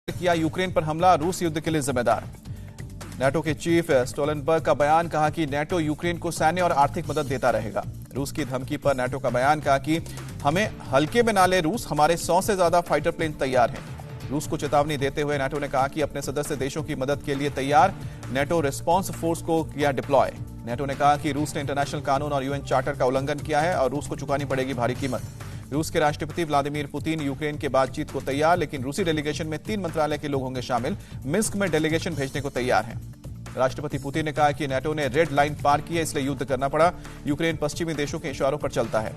किया यूक्रेन पर हमला, रूस युद्ध के लिए जिम्मेदार। नेटो के चीफ स्टोलनबर्ग का बयान, कहा कि नेटो यूक्रेन को सैन्य और आर्थिक मदद देता रहेगा। रूस की धमकी पर नेटो का बयान, कहा कि हमें हल्के में ना ले रूस, हमारे 100 से ज्यादा फाइटर प्लेन तैयार हैं। रूस को चेतावनी देते हुए नेटो ने कहा कि अपने सदस्य देशों की मदद के लिए तैयार। नेटो रिस्पांस फोर्स को किया डिप्लॉय। नेटो ने कहा कि रूस ने इंटरनेशनल कानून और यूएन चार्टर का उल्लंघन किया है और रूस को चुकानी पड़ेगी भारी कीमत। रूस के राष्ट्रपति व्लादिमीर पुतिन यूक्रेन के बातचीत को तैयार, लेकिन रूसी डेलीगेशन में 3 मंत्रालय के लोग होंगे शामिल। मिन्स्क में डेलीगेशन भेजने को तैयार हैं। राष्ट्रपति पुतिन ने कहा कि नेटो ने रेड लाइन पार की है, इसलिए युद्ध करना पड़ा। यूक्रेन पश्चिमी देशों के इशारों पर चलता है।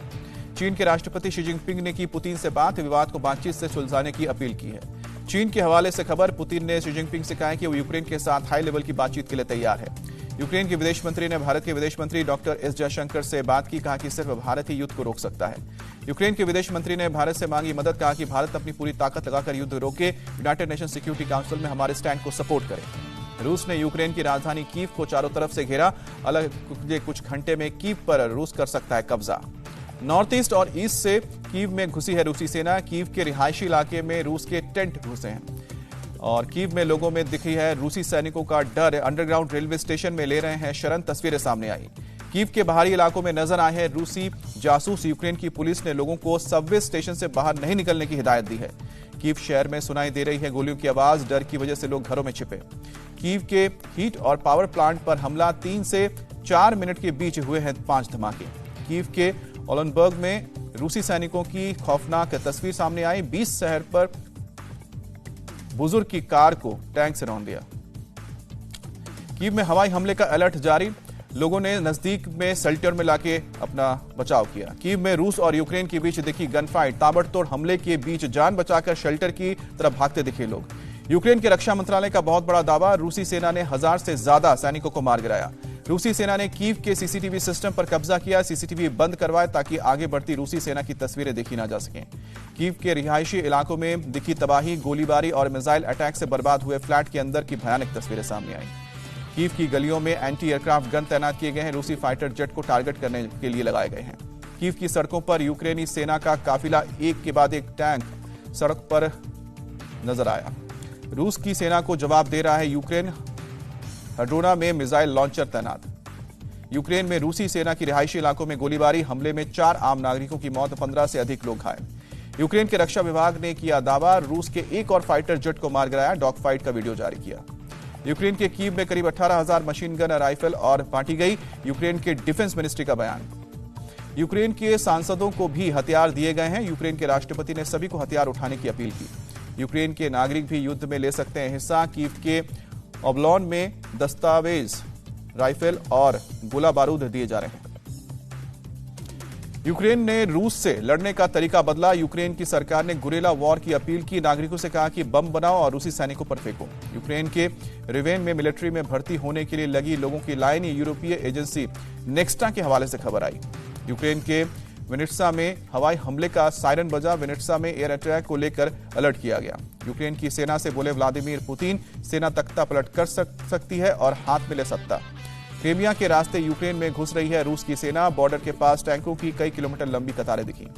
चीन के राष्ट्रपति शी जिनपिंग ने की पुतिन से बात, विवाद को बातचीत से सुलझाने की अपील की है। चीन के हवाले से खबर, पुतिन ने शी जिनपिंग से कहा कि वो यूक्रेन के साथ हाई लेवल की बातचीत के लिए तैयार है। यूक्रेन के विदेश मंत्री ने भारत के विदेश मंत्री डॉक्टर एस जयशंकर से बात की, कहा कि सिर्फ भारत ही युद्ध को रोक सकता है। यूक्रेन के विदेश मंत्री ने भारत से मांगी मदद, कहा कि भारत अपनी पूरी ताकत लगाकर युद्ध रोके, यूनाइटेड नेशन सिक्योरिटी काउंसिल में हमारे स्टैंड को सपोर्ट करे। रूस ने यूक्रेन की राजधानी कीव को चारों तरफ से घेरा। अगले कुछ घंटे में कीव पर रूस कर सकता है कब्जा। नॉर्थ ईस्ट और ईस्ट से कीव में घुसी है रूसी सेना। कीव के रिहायशी इलाके में रूस के टेंट घुसे हैं और कीव में लोगों में दिखी है रूसी सैनिकों का डर। अंडरग्राउंड रेलवे स्टेशन में ले रहे हैं शरण, तस्वीरें सामने आई। कीव के बाहरी इलाकों में नजर आए हैं रूसी जासूस। यूक्रेन की पुलिस ने लोगों को सबवे स्टेशन से बाहर नहीं निकलने की हिदायत दी है। कीव शहर में सुनाई दे रही है गोलियों की आवाज, डर की वजह से लोग घरों में छिपे। कीव के हीट और पावर प्लांट पर हमला, 3 से 4 मिनट के बीच हुए हैं 5 धमाके। कीव के ओलनबर्ग में रूसी सैनिकों की खौफनाक तस्वीर सामने आई। 20 शहर पर बुजुर्ग की कार को टैंक से रौंद दिया। कीव में हवाई हमले का अलर्ट जारी, लोगों ने नजदीक में शेल्टर में लाके अपना बचाव किया। कीव में रूस और यूक्रेन के बीच दिखी गन फाइट, ताबड़तोड़ हमले के बीच जान बचाकर शेल्टर की तरफ भागते दिखे लोग। यूक्रेन के रक्षा मंत्रालय का बहुत बड़ा दावा, रूसी सेना ने 1000 से ज्यादा सैनिकों को मार गिराया। रूसी सेना ने कीव के सीसीटीवी सिस्टम पर कब्जा किया, सीसीटीवी बंद करवाए ताकि आगे बढ़ती रूसी सेना की तस्वीरें देखी ना जा सकें। कीव के रिहायशी इलाकों में दिखी तबाही, गोलीबारी और मिसाइल अटैक से बर्बाद हुए फ्लैट के अंदर की भयानक तस्वीरें सामने आई। कीव की गलियों में एंटी एयरक्राफ्ट गन तैनात किए गए हैं, रूसी फाइटर जेट को टारगेट करने के लिए लगाए गए हैं। कीव की सड़कों पर यूक्रेनी सेना का काफिला एक के बाद एक टैंक सड़क पर नजर आया। रूस की सेना को जवाब दे रहा है यूक्रेन। हड्रोना में मिसाइल लॉन्चर तैनात। यूक्रेन में रूसी सेना की रिहायशी इलाकों में गोलीबारी, हमले में 4 आम नागरिकों की मौत, 15 से अधिक लोग घायल। यूक्रेन के रक्षा विभाग ने किया दावा, रूस के एक और फाइटर जेट को मार गिराया, डॉग फाइट का वीडियो जारी किया। यूक्रेन के कीव में करीब 18,000 मशीन गन राइफल और बांटी गई, यूक्रेन के डिफेंस मिनिस्ट्री का बयान। यूक्रेन के सांसदों को भी हथियार दिए गए हैं, यूक्रेन के राष्ट्रपति ने सभी को हथियार उठाने की अपील की। यूक्रेन के नागरिक भी युद्ध में ले सकते हैं हिस्सा। कीव के ओब्लॉन में दस्तावेज, राइफल और गोला बारूद दिए जा रहे हैं। यूक्रेन ने रूस से लड़ने का तरीका बदला, यूक्रेन की सरकार ने गुरेला वॉर की अपील की, नागरिकों से कहा कि बम बनाओ और रूसी सैनिकों पर फेंको। यूक्रेन के रिवेन में मिलिट्री में भर्ती होने के लिए लगी लोगों की लाइन, यूरोपीय एजेंसी नेक्स्टा के हवाले से खबर आई। यूक्रेन के विनिट्सा में हवाई हमले का सायरन बजा, विनिट्सा में एयर अटैक को लेकर अलर्ट किया गया। यूक्रेन की सेना से बोले व्लादिमीर पुतिन, सेना तख्ता पलट कर सकती है और हाथ में ले सकता। क्रीमिया के रास्ते यूक्रेन में घुस रही है रूस की सेना, बॉर्डर के पास टैंकों की कई किलोमीटर लंबी कतारें दिखी।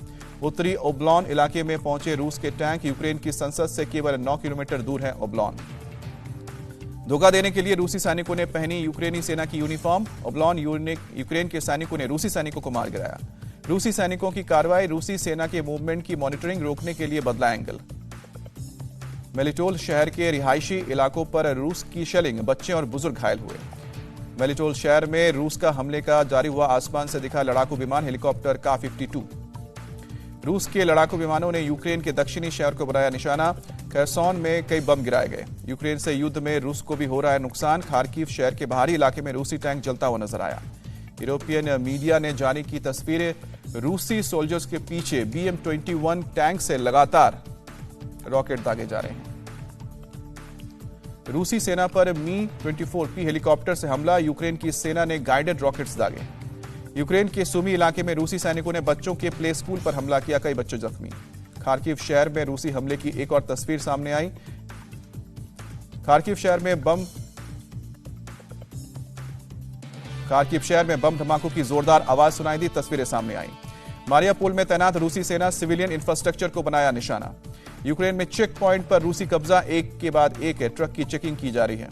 उत्तरी ओब्लॉन इलाके में पहुंचे रूस के टैंक, यूक्रेन की संसद से केवल 9 किलोमीटर दूर है ओब्लॉन। धोखा देने के लिए रूसी सैनिकों ने पहनी यूक्रेनी सेना की यूनिफॉर्म, ओब्लॉन यूक्रेन के सैनिकों ने रूसी सैनिकों को मार गिराया। रूसी सैनिकों की कार्रवाई, रूसी सेना के मूवमेंट की मॉनिटरिंग रोकने के लिए बदला एंगल। मेलिटोल शहर के रिहायशी इलाकों पर रूस की शेलिंग, बच्चे और बुजुर्ग घायल हुए। मेलिटोल शहर में रूस का हमले का जारी हुआ, आसमान से दिखा लड़ाकू विमान, हेलीकॉप्टर का 52। रूस के लड़ाकू विमानों ने यूक्रेन के दक्षिणी शहर को बनाया निशाना, खरसोन में कई बम गिराए गए। यूक्रेन से युद्ध में रूस को भी हो रहा है नुकसान, खार्किव शहर के बाहरी इलाके में रूसी टैंक जलता हुआ नजर आया। यूरोपियन मीडिया ने जारी की तस्वीरें, रूसी सोल्जर्स के पीछे BM-21 टैंक से लगातार रॉकेट दागे जा रहे हैं। रूसी सेना पर मी-24P हेलीकॉप्टर से हमला, यूक्रेन की सेना ने गाइडेड रॉकेट्स दागे। यूक्रेन के सुमी इलाके में रूसी सैनिकों ने बच्चों के प्ले स्कूल पर हमला किया, कई बच्चे जख्मी। खार्किव शहर में रूसी हमले की एक और तस्वीर सामने आई। खार्किव शहर में बम धमाकों की जोरदार आवाज सुनाई दी, तस्वीरें सामने आई। मारियापोल में तैनात रूसी सेना सिविलियन इंफ्रास्ट्रक्चर को बनाया निशाना। यूक्रेन में चेक पॉइंट पर रूसी कब्जा, एक के बाद एक ट्रक की चेकिंग की जा रही है।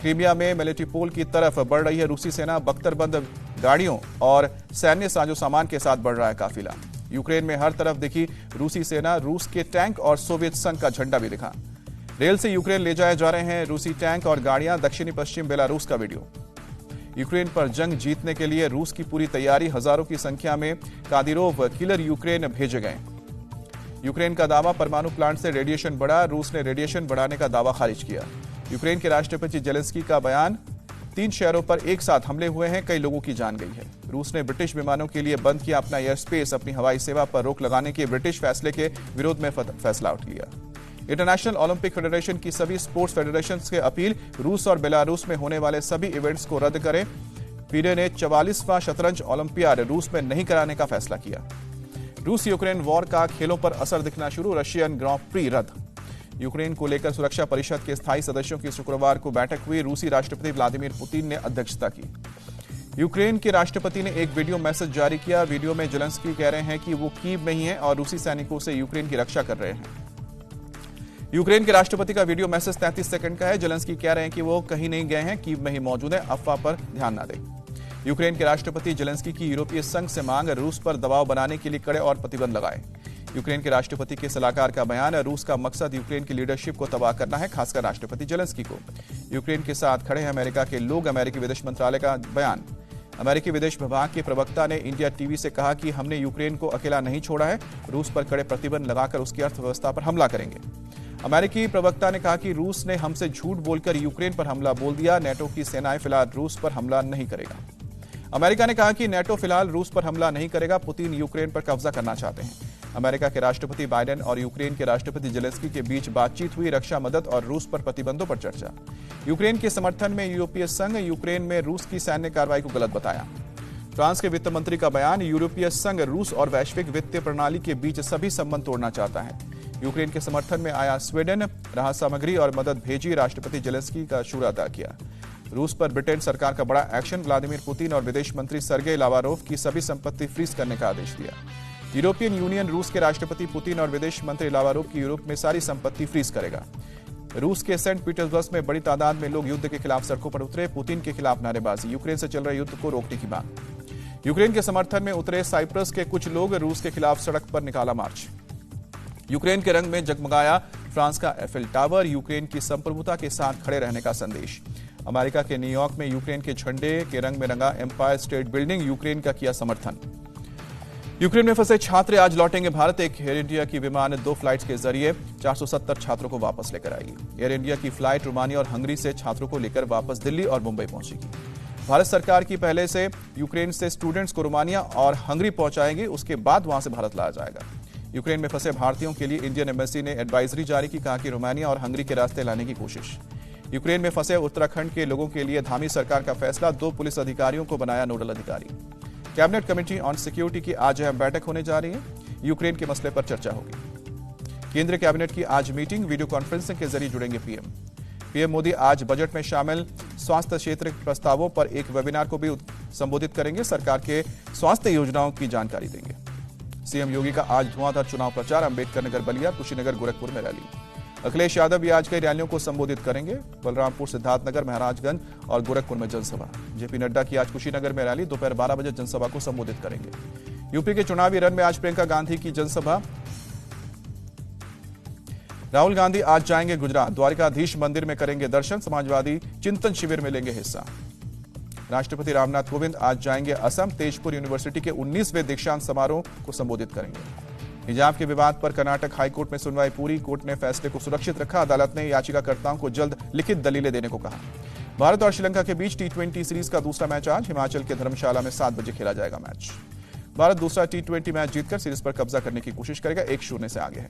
क्रीमिया में मेलिटोपोल की तरफ बढ़ रही है रूसी सेना, बख्तरबंद गाड़ियों और सैन्य साजो सामान के साथ बढ़ रहा है काफिला। यूक्रेन में हर तरफ दिखी रूसी सेना, रूस के टैंक और सोवियत संघ का झंडा भी दिखा। रेल से यूक्रेन ले जाए जा रहे हैं रूसी टैंक और गाड़ियां, दक्षिणी पश्चिम बेलारूस का वीडियो। यूक्रेन पर जंग जीतने के लिए रूस की पूरी तैयारी, हजारों की संख्या में कादिरोव किलर यूक्रेन भेजे गए। यूक्रेन का दावा, परमाणु प्लांट से रेडिएशन बढ़ा, रूस ने रेडिएशन बढ़ाने का दावा खारिज किया। यूक्रेन के राष्ट्रपति जेलेंस्की का बयान, 3 शहरों पर एक साथ हमले हुए हैं, कई लोगों की जान गई है। रूस ने ब्रिटिश विमानों के लिए बंद किया अपना एयर स्पेस, अपनी हवाई सेवा पर रोक लगाने के ब्रिटिश फैसले के विरोध में फैसला उठ लिया। इंटरनेशनल ओलंपिक फेडरेशन की सभी स्पोर्ट्स फेडरेशंस के अपील, रूस और बेलारूस में होने वाले सभी इवेंट्स को रद्द करें। फीडे ने 44वां शतरंज ओलंपियाड रूस में नहीं कराने का फैसला किया। रूस यूक्रेन वॉर का खेलों पर असर दिखना शुरू, रशियन ग्रां प्री रद्द। यूक्रेन को लेकर सुरक्षा परिषद के स्थायी सदस्यों की शुक्रवार को बैठक हुई, रूसी राष्ट्रपति व्लादिमीर पुतिन ने अध्यक्षता की। यूक्रेन के राष्ट्रपति ने एक वीडियो मैसेज जारी किया। वीडियो में जेलेंस्की कह रहे हैं कि वो कीव में ही हैं और रूसी सैनिकों से यूक्रेन की रक्षा कर रहे हैं। यूक्रेन के राष्ट्रपति का वीडियो मैसेज 33 सेकंड का है। जेलेंस्की कह रहे हैं कि वो कहीं नहीं गए हैं, कीव में ही मौजूद है, अफवाह पर ध्यान न दें। यूक्रेन के राष्ट्रपति जेलेंस्की की यूरोपीय संघ से मांग, रूस पर दबाव बनाने के लिए कड़े और प्रतिबंध लगाए। यूक्रेन के राष्ट्रपति के सलाहकार का बयान, रूस का मकसद यूक्रेन की लीडरशिप को तबाह करना है, खासकर राष्ट्रपति जेलेंस्की को। यूक्रेन के साथ खड़े हैं अमेरिका के लोग, अमेरिकी विदेश मंत्रालय का बयान। अमेरिकी विदेश विभाग के प्रवक्ता ने इंडिया टीवी से कहा कि हमने यूक्रेन को अकेला नहीं छोड़ा है, रूस पर कड़े प्रतिबंध लगाकर उसकी अर्थव्यवस्था पर हमला करेंगे। अमेरिकी प्रवक्ता ने कहा कि रूस ने हमसे झूठ बोलकर यूक्रेन पर हमला बोल दिया, नेटो की सेनाएं फिलहाल रूस पर हमला नहीं करेगा। अमेरिका ने कहा कि नेटो फिलहाल रूस पर हमला नहीं करेगा, पुतिन यूक्रेन पर कब्जा करना चाहते हैं। अमेरिका के राष्ट्रपति बाइडेन और यूक्रेन के राष्ट्रपति जेलेंस्की के बीच बातचीत हुई, रक्षा मदद और रूस पर प्रतिबंधों पर चर्चा। यूक्रेन के समर्थन में यूरोपीय संघ, यूक्रेन में रूस की सैन्य कार्रवाई को गलत बताया। फ्रांस के वित्त मंत्री का बयान, यूरोपीय संघ रूस और वैश्विक वित्तीय प्रणाली के बीच सभी संबंध तोड़ना चाहता है। यूक्रेन के समर्थन में आया स्वीडन, राहत सामग्री और मदद भेजी, राष्ट्रपति जेलेंस्की का शुक्र अदा किया। रूस पर ब्रिटेन सरकार का बड़ा एक्शन, व्लादिमीर पुतिन और विदेश मंत्री सर्गेई लावारोव की सभी संपत्ति फ्रीज करने का आदेश दिया। यूरोपियन यूनियन रूस के राष्ट्रपति पुतिन और विदेश मंत्री लावारोव की यूरोप में सारी संपत्ति फ्रीज करेगा। रूस के सेंट पीटर्सबर्ग में बड़ी तादाद में लोग युद्ध के खिलाफ सड़कों पर उतरे, पुतिन के खिलाफ नारेबाजी, यूक्रेन से चल रहे युद्ध को रोकने की मांग। यूक्रेन के समर्थन में उतरे साइप्रस के कुछ लोग, रूस के खिलाफ सड़क पर निकाला मार्च। यूक्रेन के रंग में जगमगाया फ्रांस का एफिल टावर, यूक्रेन की संप्रभुता के साथ खड़े रहने का संदेश। अमेरिका के न्यूयॉर्क में यूक्रेन के झंडे के रंग में रंगा एम्पायर स्टेट बिल्डिंग, यूक्रेन का किया समर्थन। यूक्रेन में फंसे छात्र आज लौटेंगे भारत, एक एयर इंडिया की विमान 2 फ्लाइट्स के जरिए 470 छात्रों को वापस लेकर आएगी। एयर इंडिया की फ्लाइट रोमानिया और हंगरी से छात्रों को लेकर वापस दिल्ली और मुंबई पहुंचेगी। भारत सरकार की पहले से यूक्रेन से स्टूडेंट्स को रोमानिया और हंगरी पहुंचाएगी, उसके बाद वहां से भारत लाया जाएगा। यूक्रेन में फंसे भारतीयों के लिए इंडियन एम्बेसी ने एडवाइजरी जारी की, कहा कि रोमानिया और हंगरी के रास्ते लाने की कोशिश। यूक्रेन में फंसे उत्तराखंड के लोगों के लिए धामी सरकार का फैसला, 2 पुलिस अधिकारियों को बनाया नोडल अधिकारी। कैबिनेट कमेटी ऑन सिक्योरिटी की आज अहम बैठक होने जा रही है, यूक्रेन के मसले पर चर्चा होगी। केंद्रीय कैबिनेट की आज मीटिंग, वीडियो कॉन्फ्रेंसिंग के जरिए जुड़ेंगे पीएम मोदी आज बजट में शामिल स्वास्थ्य क्षेत्र के प्रस्तावों पर एक वेबिनार को भी संबोधित करेंगे, सरकार के स्वास्थ्य योजनाओं की जानकारी देंगे। सीएम योगी का आज धुआंधार चुनाव प्रचार, अंबेडकर नगर बलिया, कुशीनगर गोरखपुर में रैली। अखिलेश यादव भी आज कई रैलियों को संबोधित करेंगे, बलरामपुर, सिद्धार्थनगर, महाराजगंज और गोरखपुर में जनसभा। जेपी नड्डा की आज कुशीनगर में रैली, दोपहर 12 बजे जनसभा को संबोधित करेंगे। यूपी के चुनावी रण में आज प्रियंका गांधी की जनसभा। राहुल गांधी आज जाएंगे गुजरात, द्वारिकाधीश मंदिर में करेंगे दर्शन, समाजवादी चिंतन शिविर में लेंगे हिस्सा। राष्ट्रपति रामनाथ कोविंद आज जाएंगे असम, तेजपुर यूनिवर्सिटी के 19वें दीक्षांत समारोह को संबोधित करेंगे। हिजाब के विवाद पर कर्नाटक हाईकोर्ट में सुनवाई पूरी, कोर्ट ने फैसले को सुरक्षित रखा, अदालत ने याचिकाकर्ताओं को जल्द लिखित दलीलें देने को कहा। भारत और श्रीलंका के बीच T20 सीरीज का दूसरा मैच आज हिमाचल के धर्मशाला में 7 बजे खेला जाएगा मैच। भारत दूसरा T20 मैच जीतकर सीरीज पर कब्जा करने की कोशिश करेगा, 1-0 से आगे है।